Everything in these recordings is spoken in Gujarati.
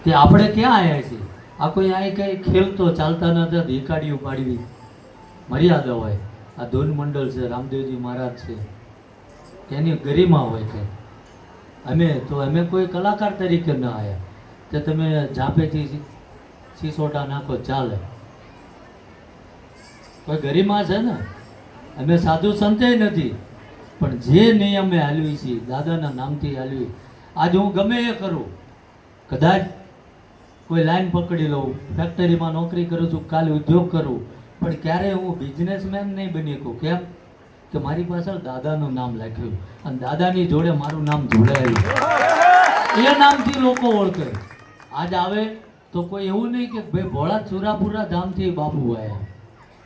કે આપણે ક્યાં આવ્યા છીએ? આ કોઈ અહીં કંઈ ખેલતો ચાલતા નથી, દેખાડીઓ પાડવી મર્યાદા હોય. આ ધૂન મંડળ છે, રામદેવજી મહારાજ છે, એની ગરિમા હોય કે અમે કોઈ કલાકાર તરીકે ન આવ્યા કે તમે ઝાંપેથી સિસોટા નાખો ચાલે. કોઈ ગરિમા છે ને. અમે સાધુ સંતે નથી, પણ જે નિયમે હાલવી છીએ દાદાના નામથી હાલવી. આજે હું ગમે એ કરું, કદાચ કોઈ લાઈન પકડી લઉં, ફેક્ટરીમાં નોકરી કરું છું, કાલે ઉદ્યોગ કરું, પણ ક્યારેય હું બિઝનેસમેન નહીં બની શકું. કેમ કે મારી પાછળ દાદાનું નામ લખ્યું અને દાદાની જોડે મારું નામ જોડાયેલું. એ નામથી લોકો ઓળખે. આજ આવે તો કોઈ એવું નહીં કે ભાઈ ભોળા સુરાપુરા ધામથી બાપુ આવ્યા,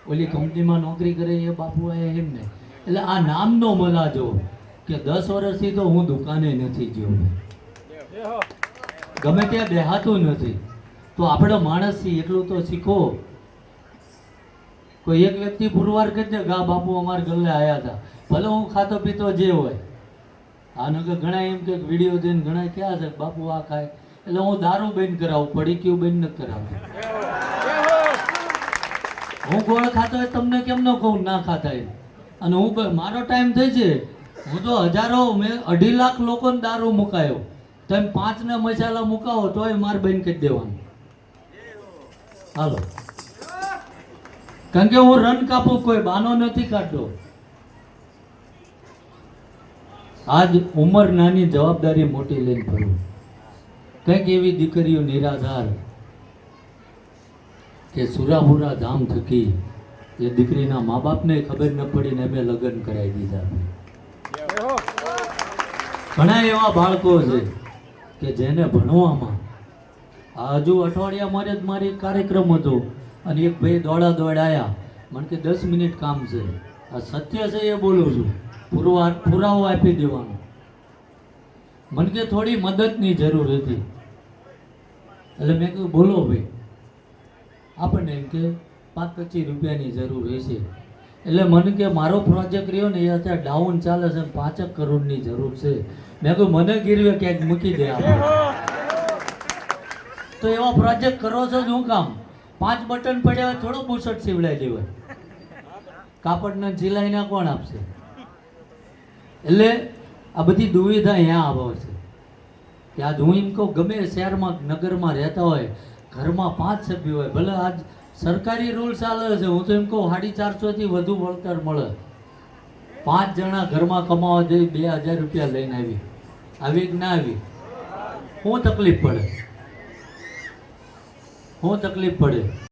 ઓલી કંપનીમાં નોકરી કરે એ બાપુ આવ્યા, એમ નહીં. એટલે આ નામનો મલાજો કે 10 વર્ષથી તો હું દુકાને નથી ગયો, ગમે ત્યાં બેહાતું નથી. તો આપણે માણસ છીએ એટલું તો શીખો. કોઈ એક વ્યક્તિ પુરવાર કરી દે ગા બાપુ અમારા ગલ્લે આવ્યા હતા, ભલે હું ખાતો પીતો જે હોય. આનો કે ઘણા એમ કે વિડીયો જોઈને ઘણા ક્યાં છે બાપુ આ ખાય, એટલે હું દારૂ બંધ કરાવું, પડીકીઓ બંધ નથી કરાવું. હું ગોળ ખાતો હોય તમને કેમ ન કહું ના ખાતા હોય? અને હું મારો ટાઈમ થઈ છે, હું તો હજારો મેં 2.5 લાખ લોકોને દારૂ મુકાયો. તમે 5 ને મસાલા મુકાવો તોય માર બંધ કરી દેવાનું. હાલો, કારણ કે હું રન કાપું, કોઈ બાનો નથી કાઢતો. આજ ઉંમર નાની, જવાબદારી મોટી લઈને ફરું. કંઈક એવી દીકરીઓ નિરાધાર કે સુરાપુરા ધામ થકી એ દીકરીના મા બાપને ખબર ન પડીને અમે લગ્ન કરાવી દીધા. ઘણા એવા બાળકો છે કે જેને ભણવામાં હજુ અઠવાડિયા મારે જ મારી કાર્યક્રમ હતો અને એક ભાઈ દોડા આવ્યા, મને કે 10 મિનિટ કામ છે. આ સત્ય છે એ બોલું છું, પુરાવો આપી દેવાનો. મને કે થોડી મદદની જરૂર હતી, એટલે મેં કહ્યું બોલો ભાઈ. આપણને એમ કે 5-25 રૂપિયાની જરૂર રહેશે. એટલે મને કે મારો પ્રોજેક્ટ રહ્યો ને એ અત્યારે ડાઉન ચાલે છે, 5 કરોડની જરૂર છે. મેં કહ્યું મને ગીરવે ક્યાંક મૂકી દે આપણે. તો એવા પ્રોજેક્ટ કરો છો શું કામ? 5 બટન પડ્યા હોય થોડો બુશર્ટ સીવડાવી દેવાય, કાપડના સિલાઈના કોણ આપશે? એટલે આ બધી દુવિધા અહીંયા આવે છે કે આજ હું એમ કહું ગમે શહેરમાં નગરમાં રહેતા હોય, ઘરમાં 5 સભ્યો હોય, ભલે આજ સરકારી રૂલ ચાલે છે, હું તો એમ કહું 450 થી વધુ વળતર મળે. 5 જણા ઘરમાં કમાવા જઈ 2000 રૂપિયા લઈને આવી કે ના આવી, શું તકલીફ પડે?